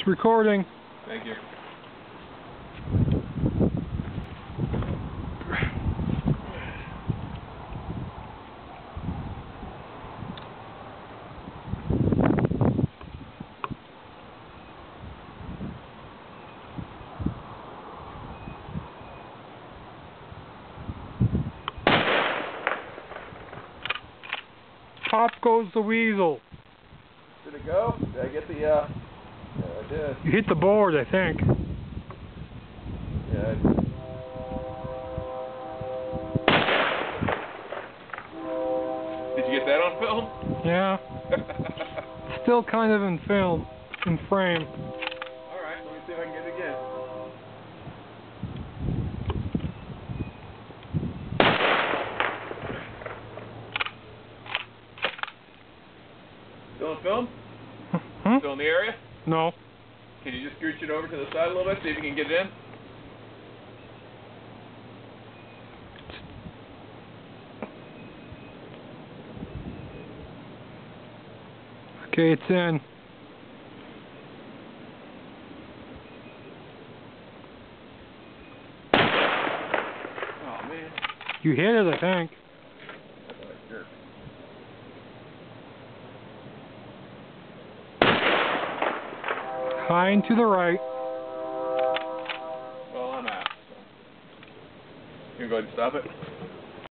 It's recording. Thank you. Pop goes the weasel. Did it go? Did I get the, yeah, I did. You hit the board, I think. Yeah. Did you get that on film? Yeah. Still kind of in film, in frame. Alright, let me see if I can get it again. Still in film? Hmm? Still in the area? No. Can you just scooch it over to the side a little bit, see if you can get it in? Okay, it's in. Oh man. You hit it, I think. Sure. High and to the right. Well, I'm out. So. You gonna go ahead and stop it?